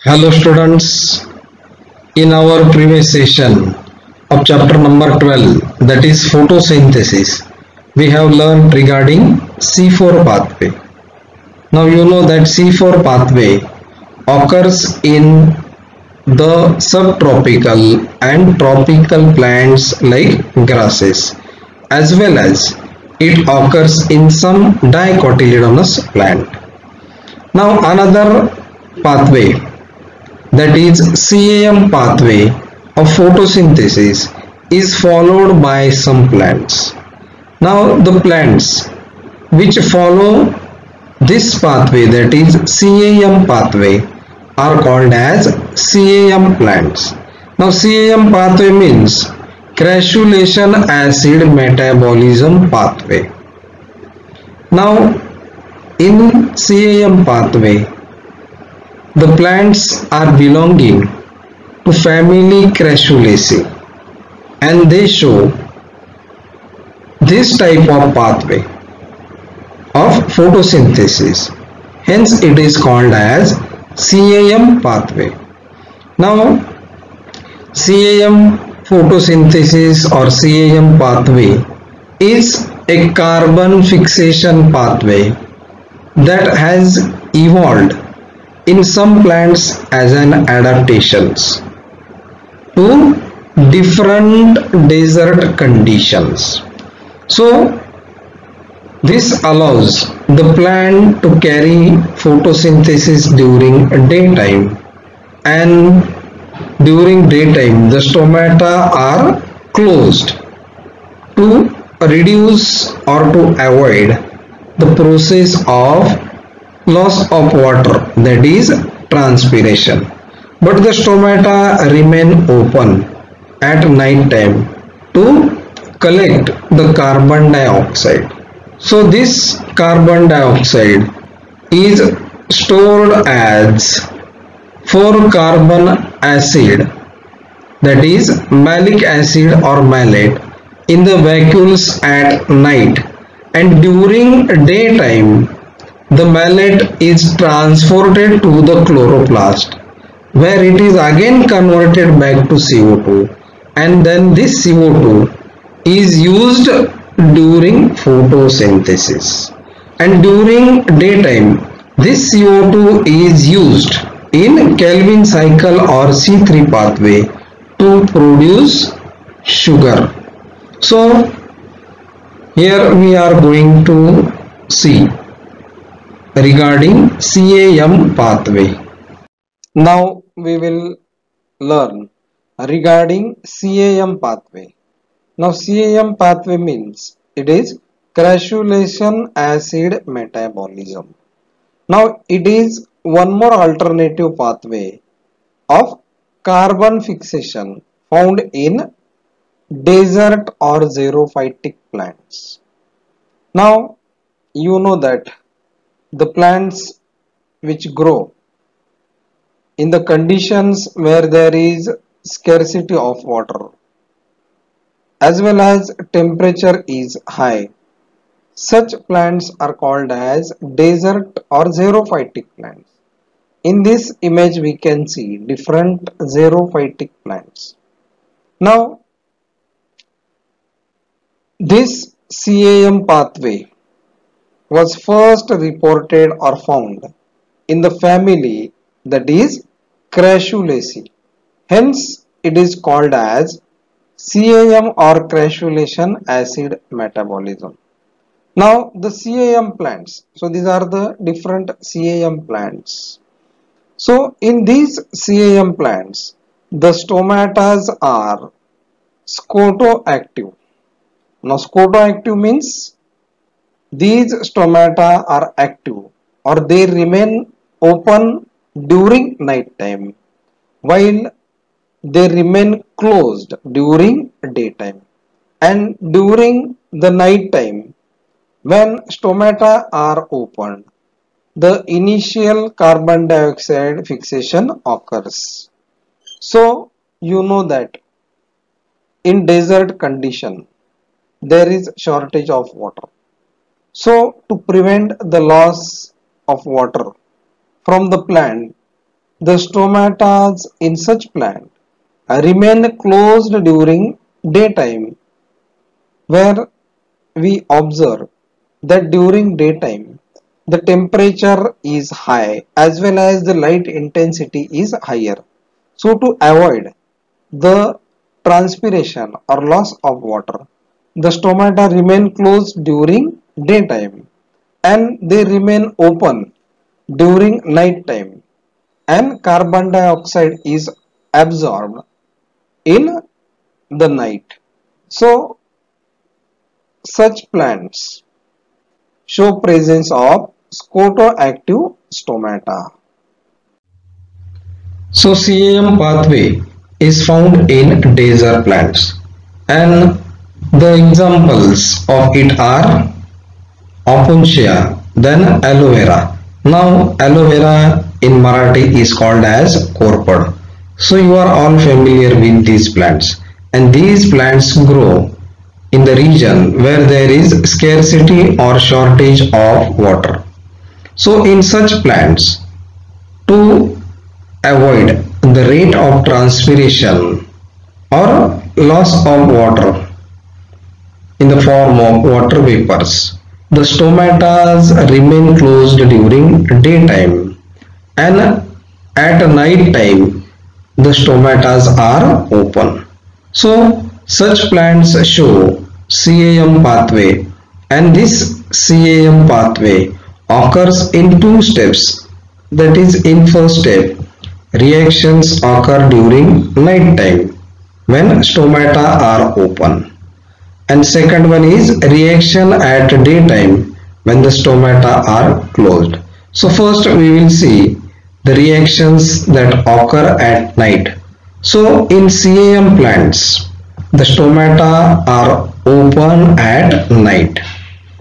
Hello students, in our previous session of chapter number 12, that is photosynthesis, we have learned regarding C4 pathway. Now you know that C4 pathway occurs in the subtropical and tropical plants like grasses, as well as it occurs in some dicotyledonous plant. Now another pathway, that is CAM pathway of photosynthesis, is followed by some plants. Now the plants which follow this pathway, that is CAM pathway, are called as CAM plants. Now CAM pathway means crassulation acid metabolism pathway. Now in CAM pathway, the plants are belonging to family Crassulaceae and they show this type of pathway of photosynthesis. Hence it is called as CAM pathway. Now CAM photosynthesis or CAM pathway is a carbon fixation pathway that has evolved in some plants as an adaptations to different desert conditions. So this allows the plant to carry photosynthesis during daytime, and during daytime the stomata are closed to reduce or to avoid the process of loss of water, that is transpiration, but the stomata remain open at night time to collect the carbon dioxide. So this carbon dioxide is stored as 4-carbon acid, that is malic acid or malate, in the vacuoles at night, and during daytime the malate is transported to the chloroplast, where it is again converted back to CO2, and then this CO2 is used during photosynthesis, and during daytime this CO2 is used in Calvin cycle or C3 pathway to produce sugar. So here we are going to see regarding CAM pathway. Now we will learn regarding CAM pathway. Now CAM pathway means it is crassulation acid metabolism. Now it is one more alternative pathway of carbon fixation found in desert or xerophytic plants. Now you know that the plants which grow in the conditions where there is scarcity of water as well as temperature is high, such plants are called as desert or xerophytic plants. In this image we can see different xerophytic plants. Now this CAM pathway was first reported or found in the family, that is Crassulaceae. Hence it is called as CAM or crassulation acid metabolism. Now the CAM plants, so these are the different CAM plants. So in these CAM plants the stomatas are scotoactive. Now scotoactive means these stomata are active or they remain open during night time while they remain closed during daytime, and during the night time when stomata are opened the initial carbon dioxide fixation occurs. So you know that in desert condition there is shortage of water. So to prevent the loss of water from the plant, The stomatas in such plant remain closed during daytime, where we observe that during daytime the temperature is high as well as the light intensity is higher. So to avoid the transpiration or loss of water, the stomata remain closed during daytime and they remain open during night time, and carbon dioxide is absorbed in the night. So such plants show presence of scotoactive stomata. So CAM pathway is found in desert plants, and the examples of it are Opuntia, then aloe vera. Now aloe vera in Marathi is called as korpad. So you are all familiar with these plants, and these plants grow in the region where there is scarcity or shortage of water. So in such plants, to avoid the rate of transpiration or loss of water in the form of water vapors, the stomatas remain closed during daytime, and at night time the stomatas are open. So such plants show CAM pathway, and this CAM pathway occurs in two steps. That is, in first step, reactions occur during night time when stomata are open, and second one is reaction at daytime when the stomata are closed. So first we will see the reactions that occur at night. So in CAM plants, the stomata are open at night.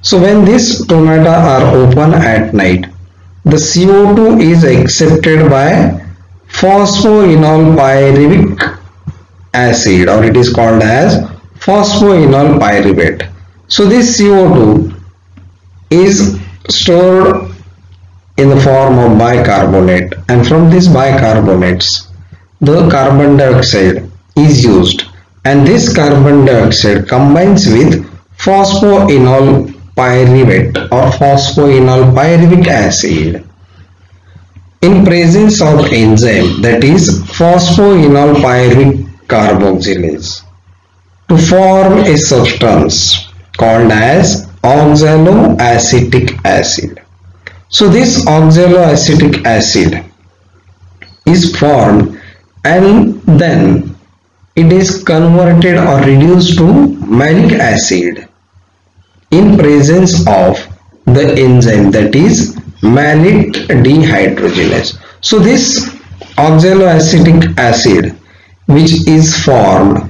So when these stomata are open at night, the CO2 is accepted by phosphoenol pyruvic acid, or it is called as phosphoenol pyruvate. So this CO2 is stored in the form of bicarbonate, and from these bicarbonates the carbon dioxide is used, and this carbon dioxide combines with phosphoenol pyruvate or phosphoenol pyruvic acid in presence of enzyme, that is phosphoenol pyruvic carboxylase, to form a substance called as oxaloacetic acid. So this oxaloacetic acid is formed, and then it is converted or reduced to malic acid in presence of the enzyme, that is malate dehydrogenase. So this oxaloacetic acid which is formed,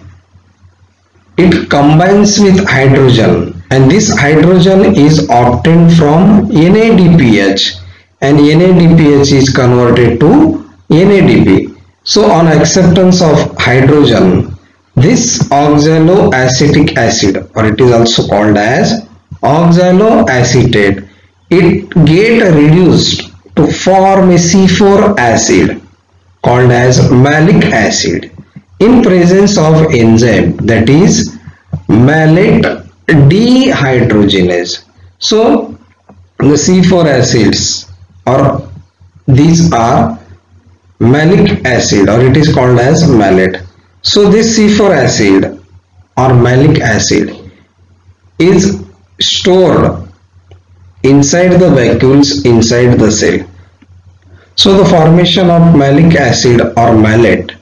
it combines with hydrogen, and this hydrogen is obtained from NADPH, and NADPH is converted to NADP. So on acceptance of hydrogen, this oxaloacetic acid, or it is also called as oxaloacetate, it get reduced to form a C4 acid called as malic acid in presence of enzyme, that is malate dehydrogenase. So the C4 acids, or these are malic acid, or it is called as malate. So this C4 acid or malic acid is stored inside the vacuoles inside the cell. So the formation of malic acid or malate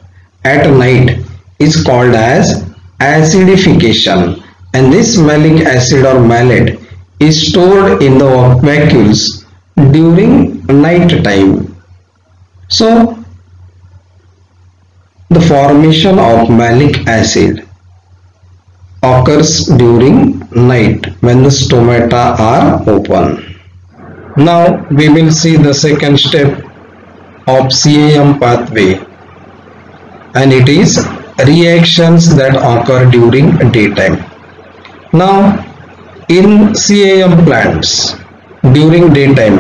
at night is called as acidification, and this malic acid or malate is stored in the vacuoles during night time. So the formation of malic acid occurs during night when the stomata are open. Now we will see the second step of CAM pathway, and it is reactions that occur during daytime. Now in CAM plants during daytime,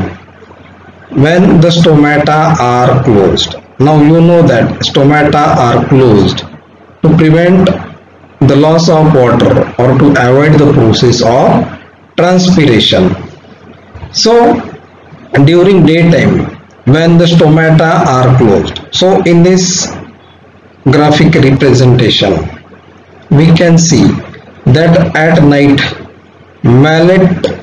when the stomata are closed, Now you know that stomata are closed to prevent the loss of water or to avoid the process of transpiration. So during daytime when the stomata are closed, so in this graphic representation we can see that at night malate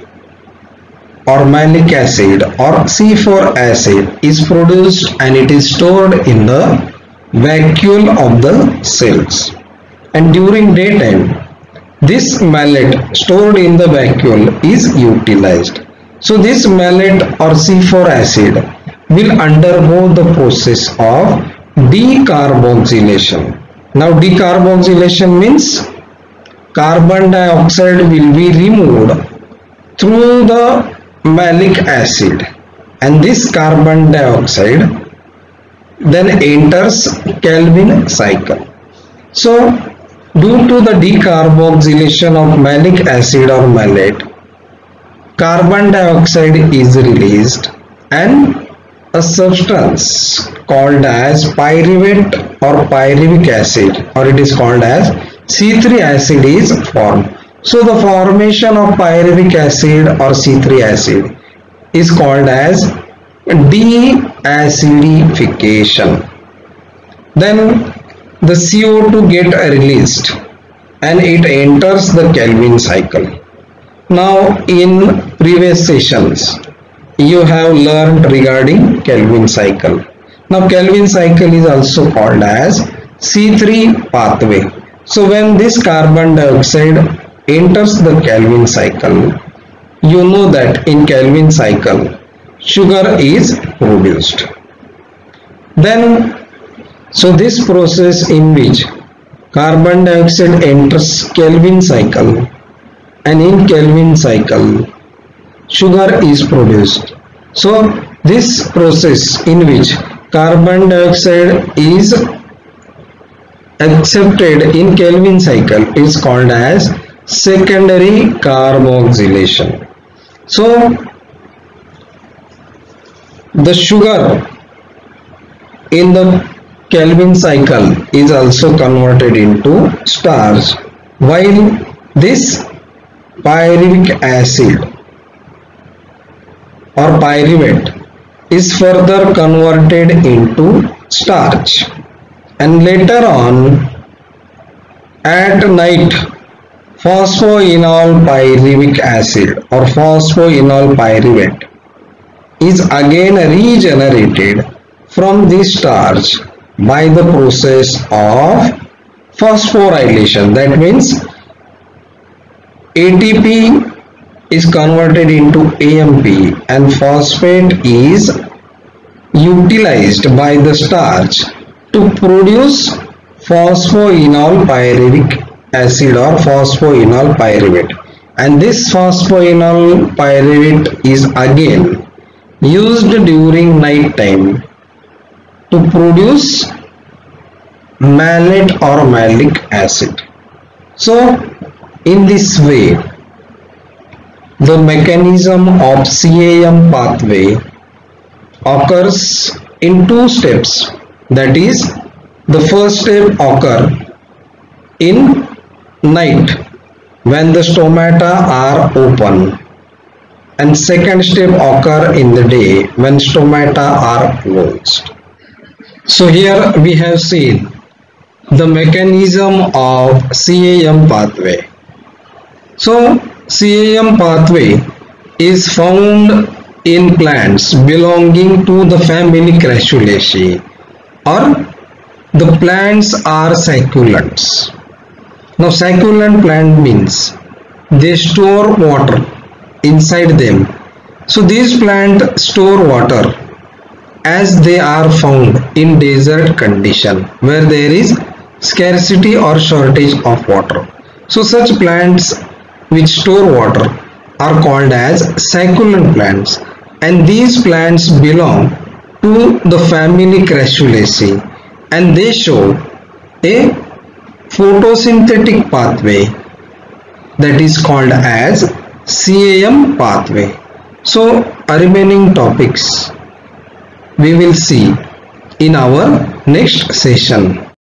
or malic acid or C4 acid is produced and it is stored in the vacuole of the cells, and during daytime this malate stored in the vacuole is utilized. So this malate or C4 acid will undergo the process of decarboxylation. Now decarboxylation means carbon dioxide will be removed through the malic acid, and this carbon dioxide then enters Calvin cycle. So due to the decarboxylation of malic acid or malate, carbon dioxide is released and a substance called as pyruvate or pyruvic acid, or it is called as C3 acid is formed. So the formation of pyruvic acid or C3 acid is called as deacidification. Then the CO2 get released and it enters the Calvin cycle. Now in previous sessions you have learned regarding Calvin cycle. Now Calvin cycle is also called as C3 pathway. So when this carbon dioxide enters the Calvin cycle, you know that in Calvin cycle sugar is produced. Then so this process in which carbon dioxide enters Calvin cycle, and in Calvin cycle sugar is produced. So this process in which carbon dioxide is accepted in Calvin cycle is called as secondary carboxylation. So the sugar in the Calvin cycle is also converted into starch, while this pyruvic acid or pyruvate is further converted into starch, and later on at night phosphoenol pyruvic acid or phosphoenol pyruvate is again regenerated from this starch by the process of phosphorylation. That means ATP is converted into AMP and phosphate is utilized by the starch to produce phosphoenol pyruvic acid or phosphoenol pyruvate, and this phosphoenol pyruvate is again used during night time to produce malate or malic acid. So in this way the mechanism of CAM pathway occurs in two steps. That is, the first step occur in night when the stomata are open, and second step occur in the day when stomata are closed. So here we have seen the mechanism of CAM pathway. So CAM pathway is found in plants belonging to the family Crassulaceae, or the plants are succulents. Now succulent plant means they store water inside them. So these plants store water as they are found in desert condition where there is scarcity or shortage of water. So such plants which store water are called as succulent plants, and these plants belong to the family Crassulaceae, and they show a photosynthetic pathway that is called as CAM pathway. So remaining topics we will see in our next session.